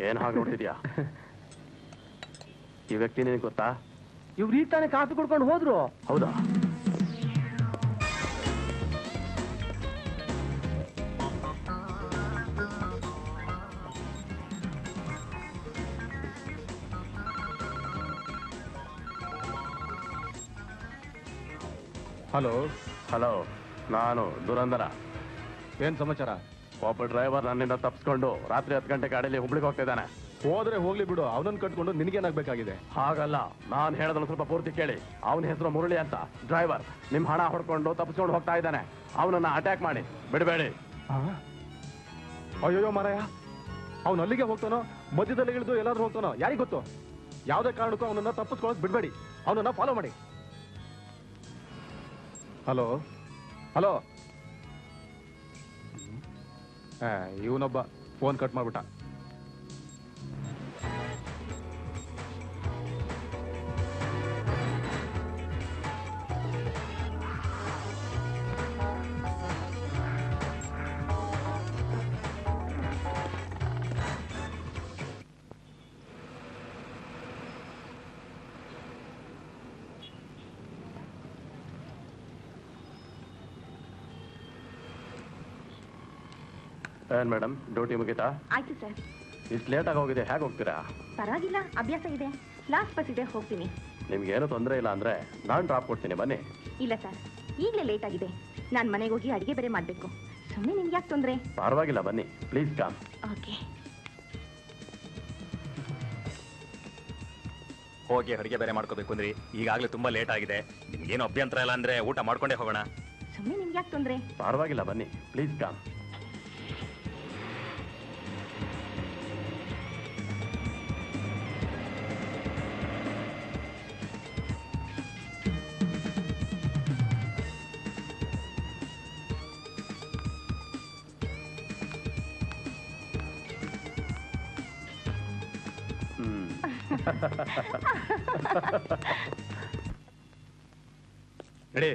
ಏನ್ ಹಾಗೆ ನೋಡ್ತಿದ್ಯಾ? ಈ ವ್ಯಕ್ತಿ ನಿನಗೆ ಗೊತ್ತಾ? ಇವ್ರು ಈಗ ತಾನೇ ಕಾಫಿ ಕುಡ್ಕೊಂಡು ಹೋದ್ರು. ಹೌದಾ? ಹಲೋ ಹಲೋ, ನಾನು ದುರಂದರ. ಏನ್ ಸಮಾಚಾರ? ಒಬ್ಬ ಡ್ರೈವರ್ ನನ್ನಿಂದ ತಪ್ಪಿಸ್ಕೊಂಡು ರಾತ್ರಿ 10 ಗಂಟೆ ಗಾಡಿಯಲ್ಲಿ ಹುಬ್ಳಿಗೆ ಹೋಗ್ತಿದ್ದಾನೆ. ಹೋದ್ರೆ ಹೋಗ್ಲಿ ಬಿಡು, ಅವನನ್ನ ಕಟ್ಕೊಂಡು ನಿನ್ಗೇನಾಗ್ಬೇಕಾಗಿದೆ? ಹಾಗಲ್ಲ, ನಾನು ಹೇಳೋದನ್ನು ಸ್ವಲ್ಪ ಪೂರ್ತಿ ಕೇಳಿ. ಅವನ ಹೆಸರು ಮುರಳಿ ಅಂತ. ಡ್ರೈವರ್ ನಿಮ್ ಹಣ ಹೊಡ್ಕೊಂಡು ತಪ್ಪಿಸ್ಕೊಂಡು ಹೋಗ್ತಾ ಇದ್ದಾನೆ. ಅವನನ್ನ ಅಟ್ಯಾಕ್ ಮಾಡಿ ಬಿಡಬೇಡಿ. ಅಯ್ಯೋ ಮಾರಾಯ, ಅವ್ನು ಅಲ್ಲಿಗೆ ಹೋಗ್ತಾನೋ ಮಧ್ಯದಲ್ಲಿ ಇಳಿದು ಎಲ್ಲಾದ್ರೂ ಹೋಗ್ತಾನೋ ಯಾರಿಗ್ ಗೊತ್ತು? ಯಾವುದೇ ಕಾರಣಕ್ಕೂ ಅವನನ್ನ ತಪ್ಪಿಸ್ಕೊಳ್ಳೋದು ಬಿಡ್ಬೇಡಿ, ಅವನನ್ನ ಫಾಲೋ ಮಾಡಿ. ಹಲೋ ಹಲೋ, ಇವನೊಬ್ಬ ಫೋನ್ ಕಟ್ ಮಾಡ್ಬಿಟ್ಟ. ಏನ್ ಮೇಡಮ್, ಡ್ಯೂಟಿ ಮುಗಿತಾ? ಆಯ್ತು ಸರ್. ಇಷ್ಟು ಲೇಟಾಗಿ ಹೋಗಿದೆ, ಹೇಗೆ ಹೋಗ್ತೀರಾ? ಪರವಾಗಿಲ್ಲ, ಅಭ್ಯಾಸ ಇದೆ. ಲಾಸ್ಟ್ ಬಸ್ ಇದೆ, ಹೋಗ್ತೀನಿ. ನಿಮ್ಗೇನು ತೊಂದರೆ ಇಲ್ಲ ಅಂದ್ರೆ ನಾನು ಡ್ರಾಪ್ ಕೊಡ್ತೀನಿ, ಬನ್ನಿ. ಇಲ್ಲ ಸರ್, ಈಗಲೇ ಲೇಟ್ ಆಗಿದೆ. ನಾನು ಮನೆಗೆ ಹೋಗಿ ಅಡಿಗೆ ಬೇರೆ ಮಾಡಬೇಕು. ಸುಮ್ಮನೆ ನಿಮ್ಗೆ ಯಾಕೆ ತೊಂದರೆ? ಪರವಾಗಿಲ್ಲ, ಬನ್ನಿ ಪ್ಲೀಸ್ ಕಮ್. ಓಕೆ. ಹೋಗಿ ಅಡಿಗೆ ಬೇರೆ ಮಾಡ್ಕೋಬೇಕು ಅಂದ್ರಿ, ಈಗಾಗಲೇ ತುಂಬಾ ಲೇಟ್ ಆಗಿದೆ. ನಿಮ್ಗೇನು ಅಭ್ಯಂತರ ಇಲ್ಲ ಅಂದ್ರೆ ಊಟ ಮಾಡ್ಕೊಂಡೇ ಹೋಗೋಣ. ಸುಮ್ಮನೆ ನಿಮ್ಗೆ ಯಾಕೆ ತೊಂದರೆ? ಪರವಾಗಿಲ್ಲ, ಬನ್ನಿ ಪ್ಲೀಸ್ ಕಮ್. ನಡಿ.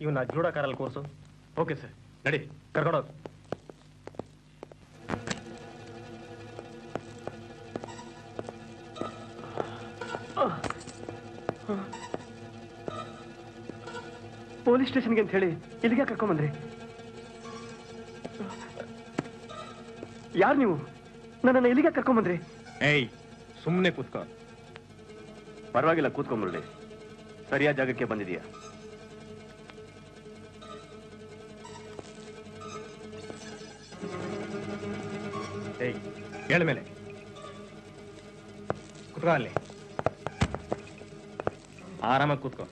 ಇವನ್ನ ಜೂಡ ಕಾರಲ್ಲಿ ಕೂರ್ಸು. ಓಕೆ ಸರ್, ನಡಿ. ಕರ್ಕೊಂಡೋಗಿ. ಪೊಲೀಸ್ ಸ್ಟೇಷನ್ಗೆ ಅಂತ ಹೇಳಿ ಇಲ್ಲಿಗೆ ಕರ್ಕೊಂಬಂದ್ರಿ? ಯಾರು ನೀವು? ನನ್ನನ್ನು ಇಲ್ಲಿಗೆ ಕರ್ಕೊಂಬಂದ್ರಿ? ಸುಮ್ಮನೆ ಕೂತ್ಕೋ. ಪರವಾಗಿಲ್ಲ, ಕೂತ್ಕೊಂಡ್ಬಿಡಿ. ಸರಿಯಾದ ಜಾಗಕ್ಕೆ ಬಂದಿದೀಯಾ? ಹೇಳ ಮೇಲೆ ಕೂತ್ಕೋ. ಅಲ್ಲಿ ಆರಾಮಾಗಿ ಕೂತ್ಕೋ.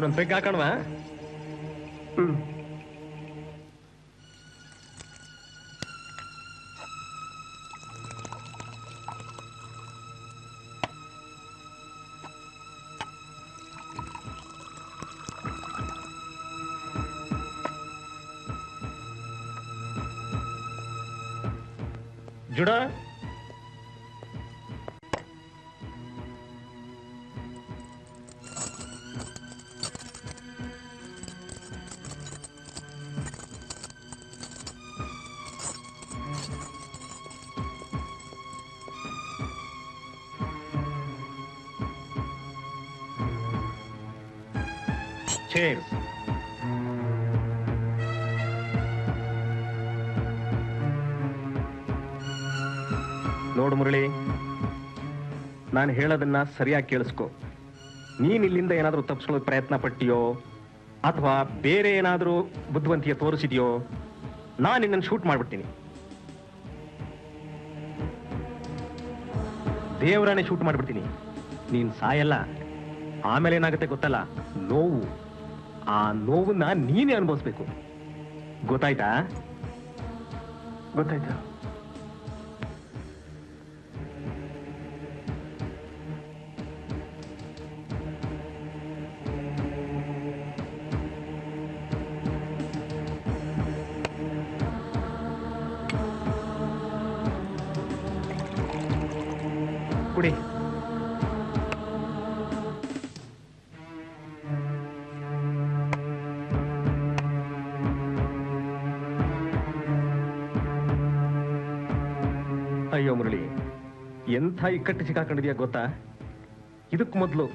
ಒಂದು ಪೆಗ್ ಹಾಕೋಣವಾ? ಜುಡ Cheers. ನೋಡು ಮುರಳಿ, ನಾನು ಹೇಳೋದನ್ನ ಸರಿಯಾಗಿ ಕೇಳಿಸ್ಕೊ. ನೀನ್ ಇಲ್ಲಿಂದ ಏನಾದರೂ ತಪ್ಪಿಸ್ಕೊಳ್ಳೋಕೆ ಪ್ರಯತ್ನ ಪಟ್ಟಿಯೋ ಅಥವಾ ಬೇರೆ ಏನಾದರೂ ಬುದ್ಧಿವಂತಿಕೆ ತೋರಿಸಿದೆಯೋ, ನಾನು ನಿನ್ನನ್ನು ಶೂಟ್ ಮಾಡ್ಬಿಡ್ತೀನಿ. ದೇವರನ್ನೇ ಶೂಟ್ ಮಾಡ್ಬಿಡ್ತೀನಿ. ನೀನ್ ಸಾಯಲ್ಲ, ಆಮೇಲೆ ಏನಾಗುತ್ತೆ ಗೊತ್ತಲ್ಲ, ನೋವು. ಆ ನೋವನ್ನ ನೀನೇ ಅನುಭವಿಸ್ಬೇಕು. ಗೊತ್ತಾಯ್ತಾ? ಗೊತ್ತಾಯ್ತು. ಕುಡಿ. ಅಯ್ಯೋ ಮುರಳಿ, ಎಂಥ ಇಕ್ಕಟ್ಟು ಸಿಕ್ಕಾಕೊಂಡಿದ್ಯಾ ಗೊತ್ತಾ? ಇದಕ್ ಮೊದಲು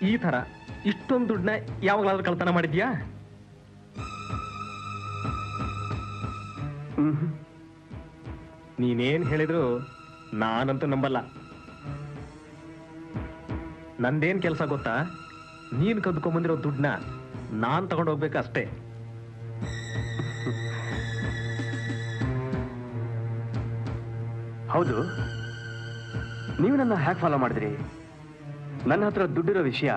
ಈ ತರ ಇಷ್ಟೊಂದು ದುಡ್ಡನ್ನ ಯಾವಾಗಲಾದ್ರೂ ಕಳ್ತನ ಮಾಡಿದ್ಯಾ? ನೀನೇನ್ ಹೇಳಿದ್ರು ನಾನಂತೂ ನಂಬಲ್ಲ. ನಂದೇನ್ ಕೆಲಸ ಗೊತ್ತಾ? ನೀನ್ ಕದ್ಕೊಂಬಂದಿರೋ ದುಡ್ಡನ್ನ ನಾನ್ ತಗೊಂಡೋಗ್ಬೇಕು ಅಷ್ಟೇ. ಹೌದು, ನೀವು ನನ್ನ ಹ್ಯಾಕ್ ಫಾಲೋ ಮಾಡಿದ್ರಿ? ನನ್ನ ಹತ್ರ ದುಡ್ಡಿರೋ ವಿಷಯ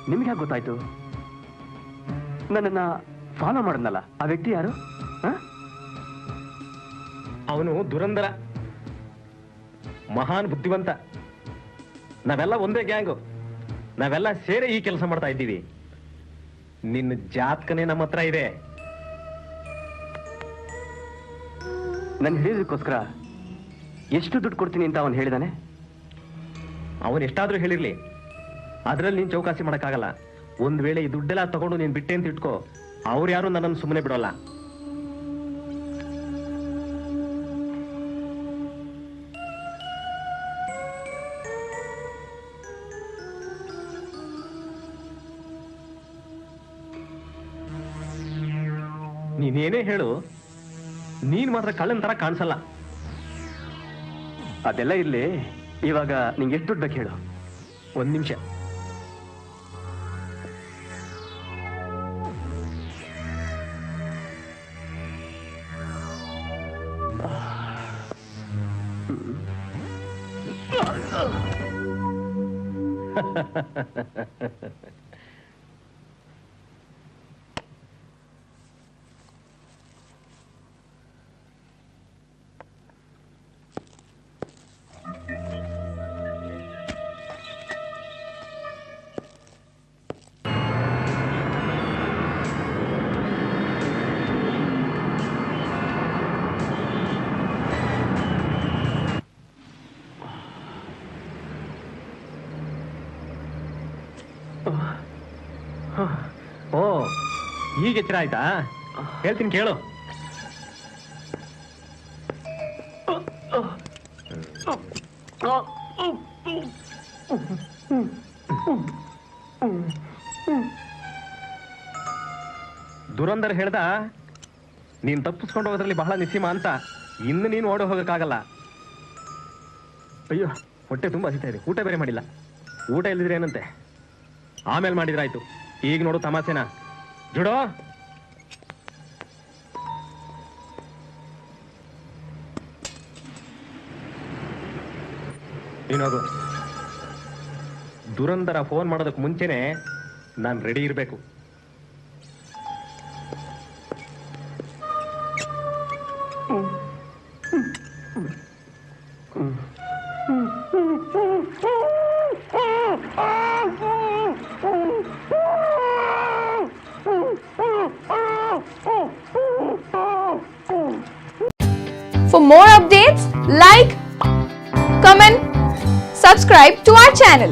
ನಿಮ್ಗೆ ಯಾಕೆ ಗೊತ್ತಾಯ್ತು? ನನ್ನನ್ನ ಫಾಲೋ ಮಾಡದ್ನಲ್ಲ ಆ ವ್ಯಕ್ತಿ ಯಾರು? ಅವನು ದುರಂದರ, ಮಹಾನ್ ಬುದ್ಧಿವಂತ. ನಾವೆಲ್ಲ ಒಂದೇ ಗ್ಯಾಂಗು, ನಾವೆಲ್ಲ ಸೇರಿ ಈ ಕೆಲಸ ಮಾಡ್ತಾ ಇದ್ದೀವಿ. ನಿನ್ನ ಜಾತಕನೇ ನಮ್ಮ ಹತ್ರ ಇದೆ. ನನ್ನ ಹಿಡಿಯೋದಕ್ಕೋಸ್ಕರ ಎಷ್ಟು ದುಡ್ಡು ಕೊಡ್ತೀನಿ ಅಂತ ಅವನು ಹೇಳಿದಾನೆ? ಅವನು ಎಷ್ಟಾದ್ರೂ ಹೇಳಿರ್ಲಿ, ಅದ್ರಲ್ಲಿ ನೀನ್ ಚೌಕಾಸಿ ಮಾಡಕ್ಕಾಗಲ್ಲ. ಒಂದ್ ವೇಳೆ ಈ ದುಡ್ಡೆಲ್ಲ ತಗೊಂಡು ನೀನ್ ಬಿಟ್ಟೆ ಅಂತ ಇಟ್ಕೋ, ಅವ್ರು ಯಾರು ನನ್ನನ್ನು ಸುಮ್ಮನೆ ಬಿಡೋಲ್ಲ. ನೀನೇನೇ ಹೇಳು, ನೀನ್ ಮಾತ್ರ ಕಳ್ಳನ್ ತರ ಕಾಣಿಸಲ್ಲ. ಅದೆಲ್ಲ ಇರ್ಲಿ, ಇವಾಗ ನಿಂಗೆ ಎಷ್ಟು ದುಡ್ಡು ಬೇಕು ಹೇಳು. ಒಂದ್ ನಿಮಿಷ. ಓ, ಈಗ ಎಚ್ಚರ ಆಯ್ತಾ? ಹೇಳ್ತೀನಿ ಕೇಳು. ದುರಂದರ್ ಹೇಳ್ದ ನೀನ್ ತಪ್ಪಿಸ್ಕೊಂಡು ಹೋಗೋದ್ರಲ್ಲಿ ಬಹಳ ನಿಸ್ಸೀಮ ಅಂತ. ಇನ್ನು ನೀನು ಓಡಿ ಹೋಗಕ್ಕಾಗಲ್ಲ. ಅಯ್ಯೋ, ಹೊಟ್ಟೆ ತುಂಬಾ ಹಸಿತಾ ಇದೆ, ಊಟ ಬೇರೆ ಮಾಡಿಲ್ಲ. ಊಟ ಇಲ್ಲದಿದ್ರೆ ಏನಂತೆ, ಆಮೇಲೆ ಮಾಡಿದ್ರಾಯ್ತು. ಈಗ ನೋಡು ತಮಾಸೆನಾ. ಜುಡೋ, ನೀನೋಗು. ದುರಂದರ ಫೋನ್ ಮಾಡೋದಕ್ಕೆ ಮುಂಚೆನೆ ನಾನು ರೆಡಿ ಇರಬೇಕು. For more updates, like, comment, subscribe to our channel.